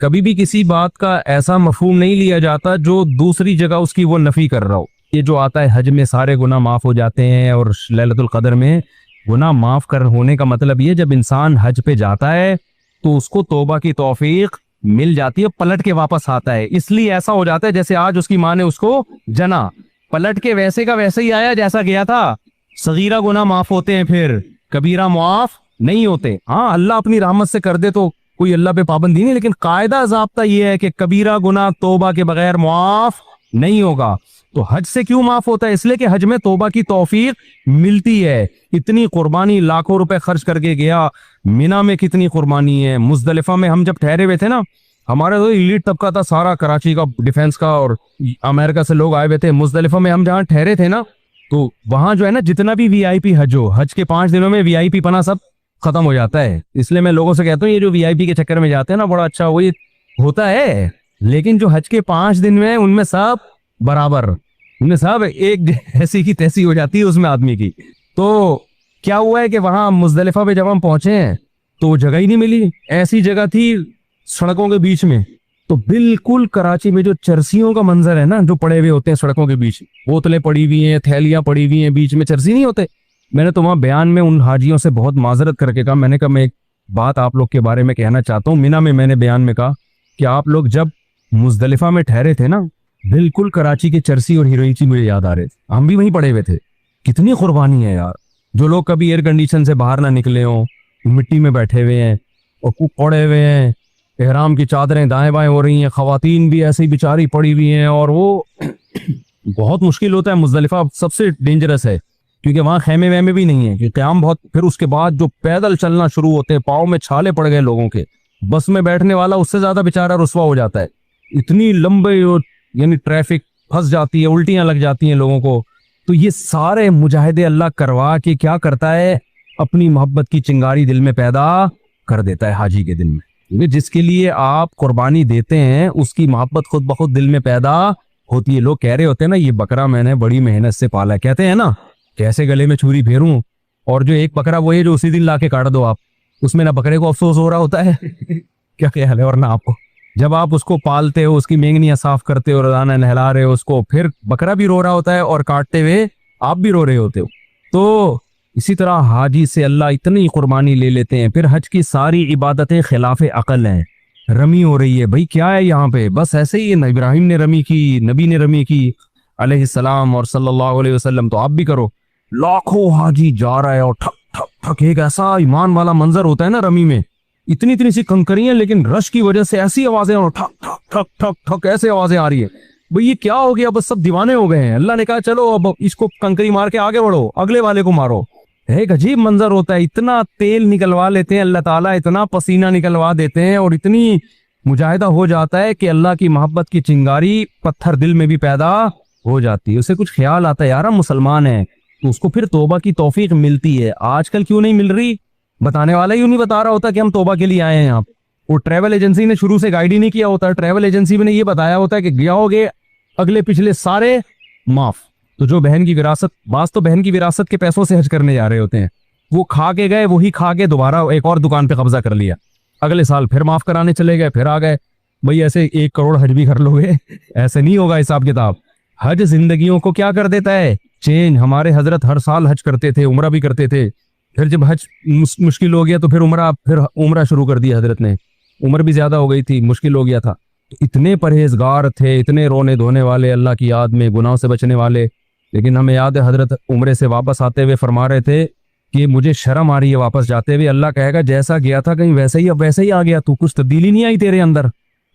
کبھی بھی کسی بات کا ایسا مفہوم نہیں لیا جاتا جو دوسری جگہ اس کی وہ نفی کر رہا ہو. یہ جو آتا ہے حج میں سارے گناہ معاف ہو جاتے ہیں اور لیلۃ القدر میں گناہ معاف کر ہونے کا مطلب یہ جب انسان حج پہ جاتا ہے تو اس کو توبہ کی توفیق مل جاتی ہے, پلٹ کے واپس آتا ہے. اس لیے ایسا ہو جاتا ہے جیسے آج اس کی ماں نے اس کو جنا, پلٹ کے ویسے کا ویسے ہی آیا جیسا گیا تھا. صغیرہ گناہ معاف ہوتے ہیں, پھر کبیرہ معاف نہیں ہوتے. ہاں اللہ اپنی رحمت سے کر دے تو کوئی اللہ پہ پابندی نہیں, لیکن قاعدہ ضابطہ یہ ہے کہ کبیرہ گناہ توبہ کے بغیر معاف نہیں ہوگا. تو حج سے کیوں معاف ہوتا ہے؟ اس لیے کہ حج میں توبہ کی توفیق ملتی ہے. اتنی قربانی لاکھوں روپے خرچ کر کے گیا, مینا میں کتنی قربانی ہے. مزدلفہ میں ہم جب ٹھہرے ہوئے تھے نا, ہمارا تو ایلیٹ طبقہ تھا سارا, کراچی کا, ڈیفنس کا اور امریکہ سے لوگ آئے ہوئے تھے. مزدلفہ میں ہم جہاں ٹھہرے تھے نا, تو وہاں جو ہے نا جتنا بھی وی آئی پی حج ہو, حج کے 5 دنوں میں وی آئی پی پنا سب ختم ہو جاتا ہے. اس لیے میں لوگوں سے کہتا ہوں یہ جو وی آئی پی کے چکر میں جاتے ہیں نا, بڑا اچھا وہی ہوتا ہے, لیکن جو حج کے 5 دن میں ان میں سب برابر, ان میں سب ایک ایسی کی تیسی ہو جاتی ہے اس میں آدمی کی. تو کیا ہوا ہے کہ وہاں مزدلفہ پہ جب ہم پہنچے ہیں تو جگہ ہی نہیں ملی. ایسی جگہ تھی سڑکوں کے بیچ میں, تو بالکل کراچی میں جو چرسیوں کا منظر ہے نا, جو پڑے ہوئے ہوتے ہیں سڑکوں کے بیچ, بوتلیں پڑی ہوئی ہیں, تھیلیاں پڑی ہوئی ہیں, بیچ میں چرسی نہیں ہوتے. میں نے تو وہاں بیان میں ان حاجیوں سے بہت معذرت کر کے کہا, میں نے کہا میں ایک بات آپ لوگ کے بارے میں کہنا چاہتا ہوں. مینا میں نے بیان میں کہا کہ آپ لوگ جب مزدلفہ میں ٹھہرے تھے نا, بالکل کراچی کے چرسی اور ہیروئنچی مجھے یاد آ رہے تھے. ہم بھی وہیں پڑے ہوئے تھے. کتنی قربانی ہے یار. جو لوگ کبھی ایئر کنڈیشن سے باہر نہ نکلے ہوں, مٹی میں بیٹھے ہوئے ہیں اور پڑے ہوئے ہیں, احرام کی چادریں دائیں بائیں ہو رہی ہیں, خواتین بھی ایسی بیچاری پڑی ہوئی ہیں, اور وہ بہت مشکل ہوتا ہے. مزدلفہ سب سے ڈینجرس ہے کیونکہ وہاں خیمے ویمے بھی نہیں ہے, کہ قیام بہت, پھر اس کے بعد جو پیدل چلنا شروع ہوتے ہیں, پاؤں میں چھالے پڑ گئے لوگوں کے. بس میں بیٹھنے والا اس سے زیادہ بیچارہ رسوا ہو جاتا ہے. اتنی لمبے یعنی ٹریفک پھنس جاتی ہے, الٹیاں لگ جاتی ہیں لوگوں کو. تو یہ سارے مجاہدے اللہ کروا کے کیا کرتا ہے, اپنی محبت کی چنگاری دل میں پیدا کر دیتا ہے حاجی کے دل میں. جس کے لیے آپ قربانی دیتے ہیں اس کی محبت خود بخود دل میں پیدا ہوتی ہے. لوگ کہہ رہے ہوتے ہیں نا, یہ بکرا میں نے بڑی محنت سے پالا ہے, کہتے ہیں نا کیسے گلے میں چھری پھیروں, اور جو ایک بکرا وہ ہے جو اسی دن لا کے کاٹ دو آپ, اس میں نہ بکرے کو افسوس ہو رہا ہوتا ہے کیا خیال ہے, اور نہ آپ کو. جب آپ اس کو پالتے ہو, اس کی مینگنیاں صاف کرتے ہو, روزانہ نہلا رہے ہو اس کو, پھر بکرا بھی رو رہا ہوتا ہے اور کاٹتے ہوئے آپ بھی رو رہے ہوتے ہو. تو اسی طرح حاجی سے اللہ اتنی قربانی لے لیتے ہیں. پھر حج کی ساری عبادتیں خلاف عقل ہیں. رمی ہو رہی ہے, بھائی کیا ہے یہاں پہ, بس ایسے ہی ابراہیم نے رمی کی, نبی نے رمی کی علیہ السلام اور صلی اللہ علیہ وسلم, تو آپ بھی کرو. لاکھوں حاجی جا رہا ہے اور ٹھک ٹھک ٹھک, ایک ایسا ایمان والا منظر ہوتا ہے نا رمی میں, اتنی اتنی سی کنکریاں, لیکن رش کی وجہ سے ایسی آوازیں, اور ٹھک ٹھک ٹھک ٹھک ٹھک ایسے آوازیں آ رہی ہیں. بھئی یہ کیا ہو گیا, بس سب دیوانے ہو گئے ہیں. اللہ نے کہا چلو اب اس کو کنکری مار کے آگے بڑھو, اگلے والے کو مارو. ایک عجیب منظر ہوتا ہے, اتنا تیل نکلوا لیتے ہیں اللہ تعالیٰ, اتنا پسینہ نکلوا دیتے ہیں, اور اتنی مجاہدہ ہو جاتا ہے کہ اللہ کی محبت کی چنگاری پتھر دل میں بھی پیدا ہو جاتی ہے. اسے کچھ خیال آتا ہے یار ہم مسلمان ہیں, تو اس کو پھر توبہ کی توفیق ملتی ہے. آج کل کیوں نہیں مل رہی, بتانے والا ہی نہیں بتا رہا ہوتا کہ ہم توبہ کے لیے آئے ہیں یہاں. وہ ٹریول ایجنسی نے شروع سے گائیڈ ہی نہیں کیا ہوتا, ٹریول ایجنسی میں نے یہ بتایا ہوتا ہے کہ گیا ہوگے اگلے پچھلے سارے معاف. تو جو بہن کی وراثت, بعض تو بہن کی وراثت کے پیسوں سے حج کرنے جا رہے ہوتے ہیں, وہ کھا کے گئے, وہی کھا کے دوبارہ ایک اور دکان پہ قبضہ کر لیا, اگلے سال پھر معاف کرانے چلے گئے, پھر آ گئے. بھئی ایسے 1 کروڑ حج بھی کر لو گے, ایسے نہیں ہوگا حساب کتاب. حج زندگیوں کو کیا کر دیتا ہے, چینج. ہمارے حضرت ہر سال حج کرتے تھے, عمرہ بھی کرتے تھے, پھر جب حج مشکل ہو گیا تو پھر عمرہ شروع کر دیا حضرت نے. عمر بھی زیادہ ہو گئی تھی, مشکل ہو گیا تھا. اتنے پرہیزگار تھے, اتنے رونے دھونے والے, اللہ کی یاد میں گناہوں سے بچنے والے. لیکن ہمیں یاد ہے حضرت عمرے سے واپس آتے ہوئے فرما رہے تھے کہ مجھے شرم آ رہی ہے واپس جاتے ہوئے. اللہ کہے گا جیسا گیا تھا کہیں ویسے ہی اب ویسے ہی آ گیا, تو کچھ تبدیلی نہیں آئی تیرے اندر.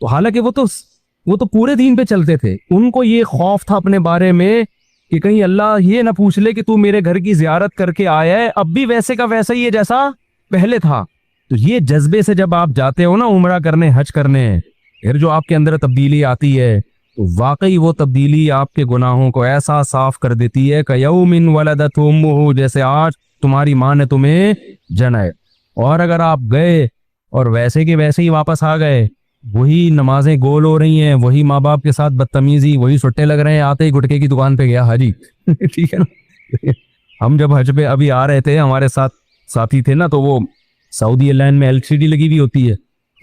تو حالانکہ وہ تو پورے دین پہ چلتے تھے. ان کو یہ خوف تھا اپنے بارے میں کہ کہیں اللہ یہ نہ پوچھ لے کہ تو میرے گھر کی زیارت کر کے آیا ہے, اب بھی ویسے کا ویسا ہی ہے جیسا پہلے تھا. تو یہ جذبے سے جب آپ جاتے ہو نا عمرہ کرنے, حج کرنے, پھر جو آپ کے اندر تبدیلی آتی ہے, تو واقعی وہ تبدیلی آپ کے گناہوں کو ایسا صاف کر دیتی ہے کہ یوم ولدت امہ, جیسے آج تمہاری ماں نے تمہیں جنا ہے. اور اگر آپ گئے اور ویسے کے ویسے ہی واپس آ گئے, وہی نمازیں گول ہو رہی ہیں, وہی ماں باپ کے ساتھ بدتمیزی, وہی سٹے لگ رہے ہیں, آتے ہی گٹکے کی دکان پہ گیا حاجی ٹھیک ہے نا. ہم جب حج پہ ابھی آ رہے تھے, ہمارے ساتھ ساتھی تھے نا, تو وہ سعودی ایئر لائن میں LCD لگی ہوئی ہوتی ہے,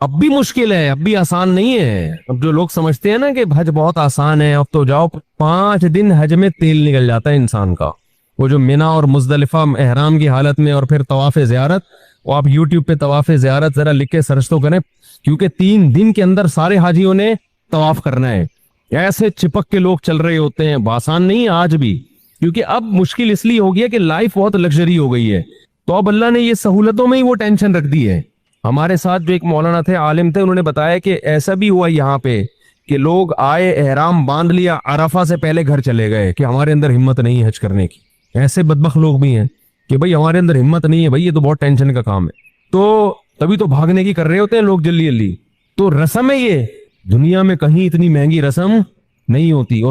اب بھی مشکل ہے, اب بھی آسان نہیں ہے. اب جو لوگ سمجھتے ہیں نا کہ حج بہت آسان ہے, اب تو جاؤ 5 دن حج میں تیل نکل جاتا ہے انسان کا. وہ جو مینا اور مزدلفہ احرام کی حالت میں, اور پھر طواف زیارت, وہ آپ یوٹیوب پہ طواف زیارت ذرا لکھ کے سرچ تو کریں, کیونکہ 3 دن کے اندر سارے حاجیوں نے طواف کرنا ہے. ایسے چپک کے لوگ چل رہے ہوتے ہیں, آسان نہیں ہے آج بھی, کیونکہ اب مشکل اس لیے ہو گیا کہ لائف بہت لگژری ہو گئی ہے. تو اب اللہ نے یہ سہولتوں میں ہی وہ ٹینشن رکھ دی ہے. ہمارے ساتھ جو ایک مولانا تھے, عالم تھے, انہوں نے بتایا کہ ایسا بھی ہوا یہاں پہ کہ لوگ آئے, احرام باندھ لیا, عرفہ سے پہلے گھر چلے گئے کہ ہمارے اندر ہمت نہیں ہے حج کرنے کی. ایسے بدبخت لوگ بھی ہیں کہ بھائی ہمارے اندر ہمت نہیں ہے, بھائی یہ تو بہت ٹینشن کا کام ہے. تو تبھی تو بھاگنے کی کر رہے ہوتے ہیں لوگ جلدی جلدی. تو رسم ہے یہ, دنیا میں کہیں اتنی مہنگی رسم نہیں ہوتی. اور